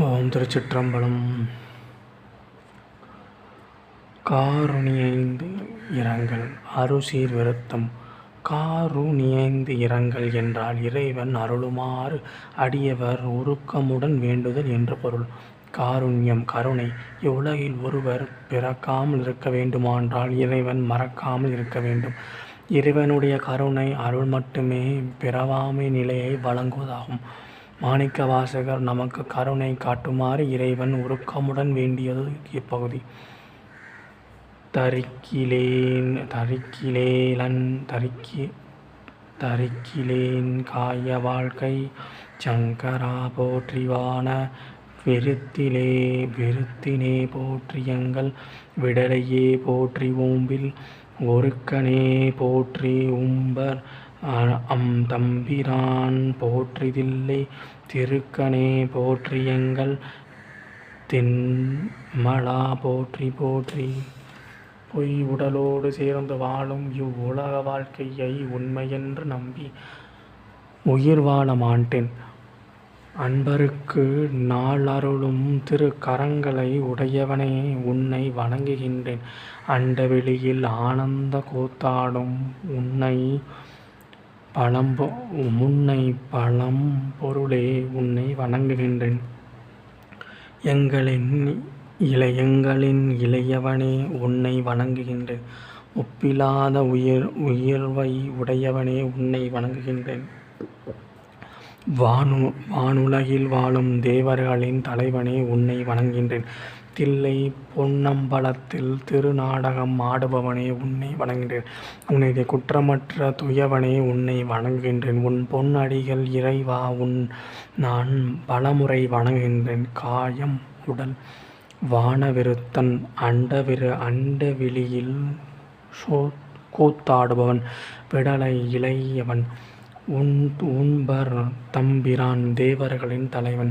ஓம் திருச்சிற்றம்பலம். காருணியைந்து இரங்கல் அருசீர் விருத்தம். காருணியைந்து இரங்கல் என்றால் இறைவன் அருளுமாறு அடியவர் உருக்கமுடன் வேண்டுதல் என்று பொருள். காருண்யம் கருணை. இவ்வுலகில் ஒருவர் பிறக்காமல் இருக்க வேண்டுமானால் இறைவன் மறக்காமல் இருக்க வேண்டும். இறைவனுடைய கருணை அருள் மட்டுமே பிறவாமை நிலையை வழங்குவதாகும். மாணிக்க வாசகர் நமக்கு கருணை காட்டுமாறு இறைவன் உருக்கமுடன் வேண்டியது இப்பகுதி. தரிக்கிலேன் காய வாழ்க்கை சங்கரா போற்றிவான விருத்தினே போற்றியங்கள் விடலையே போற்றி ஓம்பில் ஒருக்கனே போற்றி உம்பர் தம்பிரான் போற்றிதில்லை திருக்கனே போற்றியங்கள் திண்மலா போற்றி போற்றி. பொய் உடலோடு சேர்ந்து வாழும் இவ்வுலக வாழ்க்கையை உண்மையென்று நம்பி உயிர் வாழ மாட்டேன். அன்பருக்கு நாள் அருளும் திரு கரங்களை உடையவனே உன்னை வணங்குகின்றேன். அண்ட வெளியில் ஆனந்த கூத்தாடும் உன்னை பழம் பொருளே உன்னை வணங்குகின்றேன். எங்களின் இளையவனே உன்னை வணங்குகின்றேன். ஒப்பில்லாத உயர்வை உடையவனே உன்னை வணங்குகின்றேன். வானுலகில் வாழும் தேவர்களின் தலைவனே உன்னை வணங்குகின்றேன். தில்லை பொன்னம்பலத்தில் திருநாடகம் ஆடுபவனே உன்னை வணங்குகின்றேன். உனது குற்றமற்ற துயவனே உன்னை வணங்குகின்றேன். உன் பொன் அடிகள் இறைவா நான் பலமுறை வணங்குகின்றேன். காயம் உடல் வானவிருத்தன் அண்டவெளியில் கூத்தாடுபவன் விடலை இளையவன் உம்பர் தம்பிரான் தேவர்களின் தலைவன்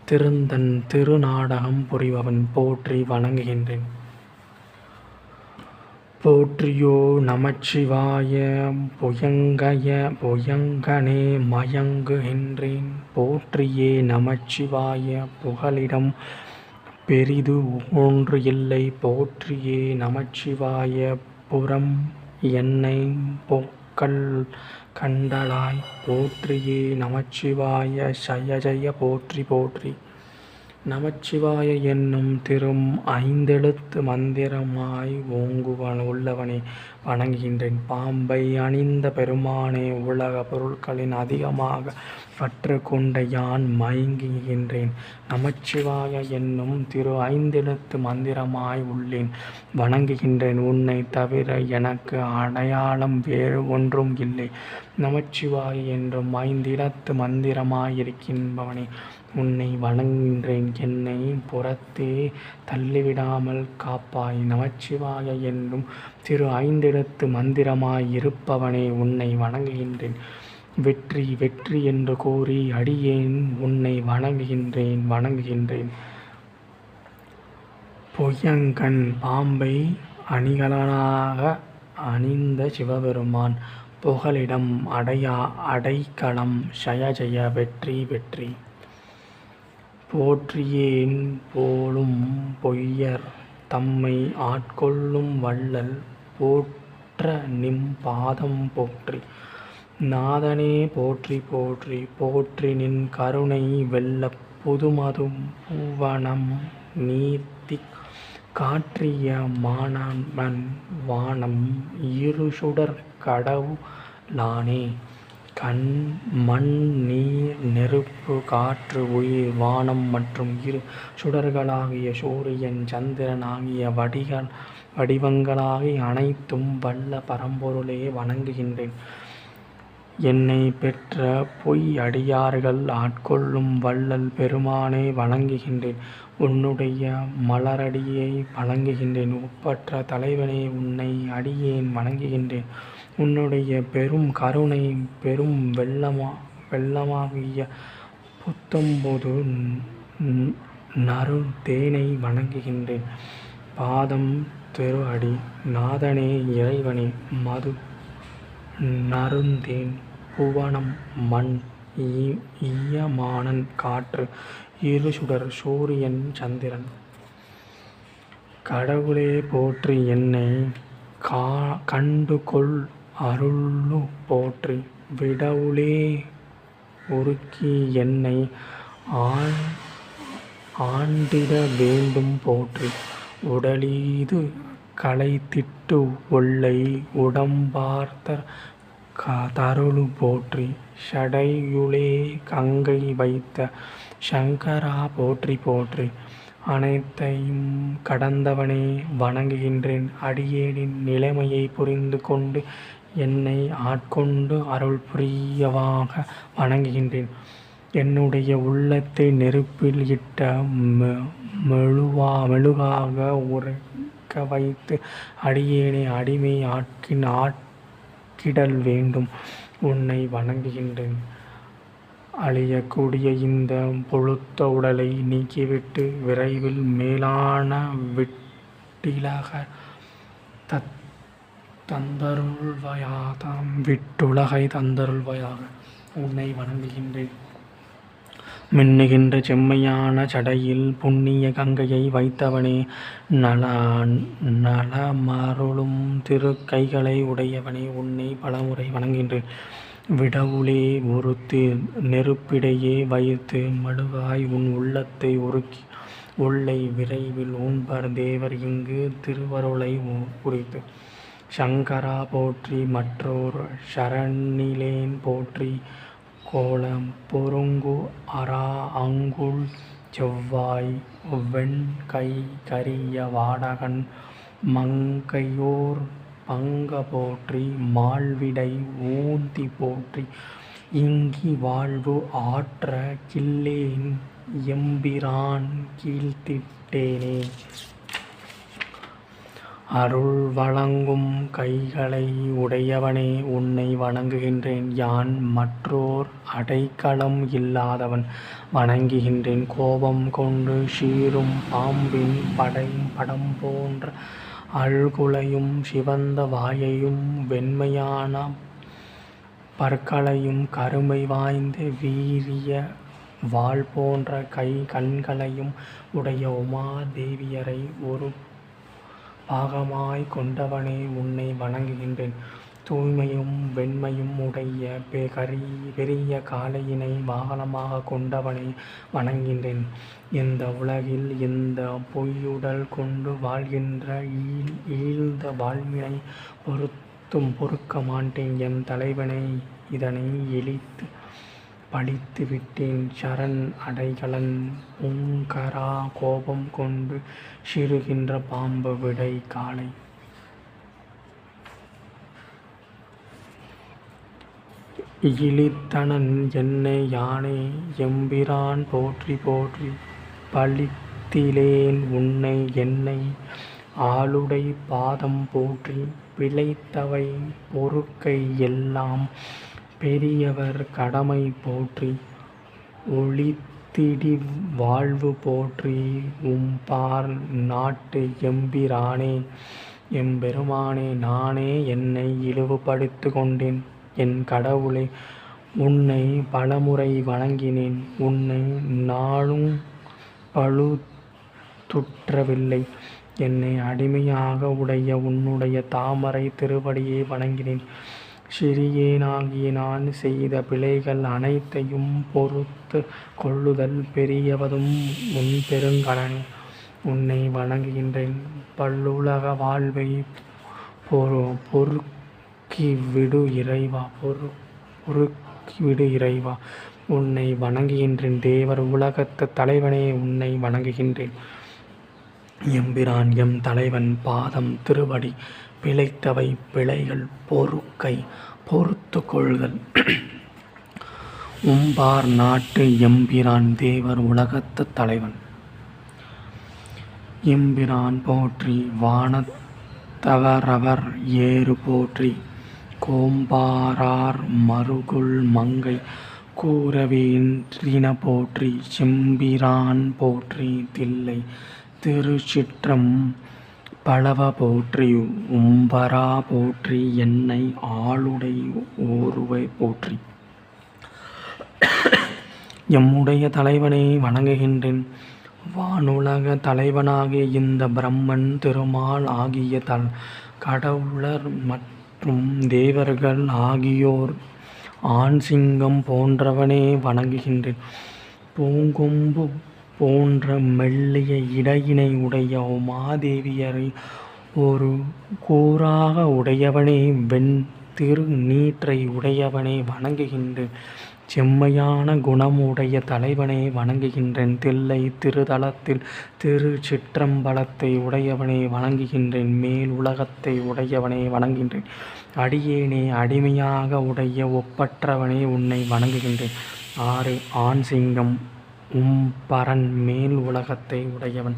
திருந்தன் திருநாடகம் புரிபவன் போற்றி வணங்குகின்றேன். போற்றியோ நமச்சிவாய புயங்கனே மயங்குகின்றேன். போற்றியே நமச்சிவாய புகலிடம் பெரிது ஒன்று இல்லை. போற்றியே நமச்சிவாய புறம் என்னை பொக்கல் கண்டலாய். போற்றியே நமச்சிவாய ஜய போற்றி போற்றி. நமச்சிவாய என்னும் திரும் ஐந்தெழுத்து மந்திரமாய் உள்ளவனே வணங்குகின்றேன். பாம்பை அணிந்த பெருமானே உலக பொருட்களின் அதிகமாக பற்று கொண்ட யான் மயங்குகின்றேன். நமச்சிவாய என்னும் திரு ஐந்தெழுத்து மந்திரமாய் உள்ளேன் வணங்குகின்றேன். உன்னை தவிர எனக்கு அடையாளம் வேறு ஒன்றும் இல்லை. நமச்சிவாய என்றும் ஐந்தெழுத்து மந்திரமாயிருக்கின்றவனே உன்னை வணங்குகின்றேன். என்னை புறத்தே தள்ளிவிடாமல் காப்பாய். நமச்சிவாய என்னும் திரு ஐந்தெழுத்து மந்திரமாய் இருப்பவனே உன்னை வணங்குகின்றேன். வெற்றி வெற்றி என்று கூறி அடியேன் உன்னை வணங்குகின்றேன். பொய்யங்கண் பாம்பை அணிகலனாக அணிந்த சிவபெருமான் புகலிடம் அடைக்கலம் ஜய வெற்றி வெற்றி. போற்றியேன் போலும் பொய்யர் தம்மை ஆட்கொள்ளும் வள்ளல் போற்ற நிம் பாதம் போற்றி. நாதனே போற்றி போற்றி. போற்றி நின் கருணை வெள்ளப் புதுமதும் பூவனம் நீர்த்திக் காற்றிய மானவன் வானம் இருசுடர் கடவுளானே. மண் நீர் நெருப்பு காற்று உயிர் வானம் மற்றும் இரு சுடர்களாகிய சூரியன் சந்திரன் ஆகிய வடிவங்களாகிய அனைத்தும் வல்ல பரம்பொருளே வணங்குகின்றேன். என்னை பெற்ற பொய் அடியார்கள் ஆட்கொள்ளும் வள்ளல் பெருமானே வணங்குகின்றேன். உன்னுடைய மலரடியை வணங்குகின்றேன். ஒப்பற்ற தலைவனே உன்னை அடியேன் வணங்குகின்றேன். உன்னுடைய பெரும் கருணை பெரும் வெள்ளமாகிய புத்தம்புது நறுந்தேனை வணங்குகின்றேன். பாதம் திரு அடி நாதனே இறைவனே மது நறுந்தேன் புவனம் மண் ஈயமானன் காற்று இருசுடர் சூரியன் சந்திரன். கடவுளே போற்றி என்னை கண்டுகொள் அருளு போற்றி. விடவுளே உருக்கி என்னை ஆண்டிட வேண்டும் போற்றி. உடலீது களைத்திட்டு ஒல்லை உடம்பார்த்த தருளு போற்றி. ஷடையுளே கங்கை வைத்த சங்கரா போற்றி போற்றி. அனைத்தையும் கடந்தவனே வணங்குகின்றேன். அடியேனின் நிலைமையை புரிந்து கொண்டு என்னை ஆட்கொண்டு அருள் புரியவாக வணங்குகின்றேன். என்னுடைய உள்ளத்தை நெருப்பில் இட்ட மெழுகாக உரைக்க வைத்து அடியேனை அடிமை ஆக்கிடல் வேண்டும். உன்னை வணங்குகின்றேன். அழியக்கூடிய இந்த புழுத்த உடலை நீக்கிவிட்டு விரைவில் மேலான விட்டுலக தந்தருள்வாயாக உன்னை வணங்குகின்றேன். மின்னுகின்ற செம்மையான சடையில் புண்ணிய கங்கையை வைத்தவனே, நலமருளும் திருக்கைகளை உடையவனே, உன்னை பலமுறை வணங்குகின்றேன். விடவுளே ஒருத்தி நெருப்பிடையே வைத்து மடுவாய் உன் உள்ளத்தை உருக்கி உள்ளை விரைவில் உண்பர் தேவர் இங்கு திருவருளை குறித்து. சங்கரா போற்றி. மற்றோர் சரணிலேன் போற்றி. கோலம் பொருங்கு அரா அங்குள் செவ்வாய் வெண்கை கரிய வாடகன் மங்கையோர் பங்க போற்றி. மால்விடை ஊந்தி போற்றி. இங்கி வாழ்வு ஆற்ற கில்லேன் எம்பிரான் கீழ்த்திட்டேனே. அருள் வழங்கும் கைகளை உடையவனே, உன்னை வணங்குகின்றேன். யான் மற்றோர் அடைக்கலம் இல்லாதவன் வணங்குகின்றேன். கோபம் கொண்டு சீரும் பாம்பின் படம் போன்ற அல்குலையும் சிவந்த வாயையும் வெண்மையான பற்களையும் கருமை வாய்ந்த வீரிய வாள் போன்ற கண்களையும் உடைய உமாதேவியரை ஒரு பாகமாய் கொண்டவனே, உன்னை வணங்குகின்றேன். தூய்மையும் வெண்மையும் உடைய பெரிய காளையினை வாகனமாக கொண்டவனை வணங்குகின்றேன். இந்த உலகில் இந்த பொய்யுடல் கொண்டு வாழ்கின்ற ஈழ்ந்த வாழ்வினை பொறுக்க மாட்டேன். என் தலைவனை இதனை பழித்து விட்டேன். சரண் அடைகலன் பூங்கரா கோபம் கொண்டு சிறுகின்ற பாம்பு விடை காளை. இழித்தனன் என்னை யானே எம்பிரான் போற்றி போற்றி. பழித்திலேன் உன்னை என்னை ஆளுடை பாதம் போற்றி. பிழைத்தவை பொறுக்கை எல்லாம் பெரியவர் கடமை போற்றி. ஒளித்திடி வாழ்வு போற்றி. உம்பார் நாட்டு எம்பிரானே எம்பெருமானே, நானே என்னை இழிவுபடுத்தி கொண்டேன். என் கடவுளே, உன்னை பலமுறை வணங்கினேன். உன்னை நாளும் பழுதுற்றவில்லை. என்னை அடிமையாக உடைய உன்னுடைய தாமரை திருவடியை வணங்கினேன். சிறியேனாகிய நான் செய்த பிழைகள் அனைத்தையும் பொறுத்து கொள்ளுதல் பெரியவதும் உன் பெருங்கடனே. உன்னை வணங்குகின்றேன். பல்லுலக வாழ்வை பொறுக்கிவிடு இறைவா, உன்னை வணங்குகின்றேன். தேவர் உலகத்து தலைவனே, உன்னை வணங்குகின்றேன். எம்பிரான் எம் தலைவன் பாதம் திருவடி பிழைத்தவை பிழைகள் பொறுத்து கொள்ளுதல். உம்பார் நாட்டு எம்பிரான் தேவர் உலகத்து தலைவன். எம்பிரான் போற்றி. வானத்தவரவர் ஏறு போற்றி. கோம்பாரார் மருகுல் மங்கை கூறவேற்றின போற்றி. செம்பிரான் போற்றி. தில்லை திருச்சிற்றம் பலவ போற்றி. உம்பரா போற்றி. என்னை ஆளுடை ஓருவை போற்றி. எம்முடைய தலைவனை வணங்குகின்றேன். வானுலக தலைவனாகிய இந்த பிரம்மன் திருமால் ஆகிய கடவுளர் மற்றும் தேவர்கள் ஆகியோர் ஆண் சிங்கம் போன்றவனே வணங்குகின்றேன். பூங்கொம்பு போன்ற மெல்லிய இடையினை உடைய உமாதேவியரை ஒரு கூறாக உடையவனே, வெண் திரு நீற்றை உடையவனே வணங்குகின்றேன். செம்மையான குணமுடைய தலைவனை வணங்குகின்றேன். தில்லை திருத்தலத்தில் திருச்சிற்றம்பலத்தை உடையவனை வணங்குகின்றேன். மேல் உலகத்தை உடையவனை வணங்குகின்றேன். அடியேனை அடிமையாக உடைய ஒப்பற்றவனே உன்னை வணங்குகின்றேன். 6. ஆண் சிங்கம். பரன் மேல் உலகத்தை உடையவன்,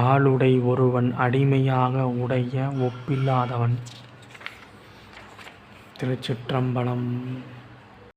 ஆளுடை ஒருவன், அடிமையாக உடைய ஒப்பில்லாதவன். திருச்சிற்றம்பலம்.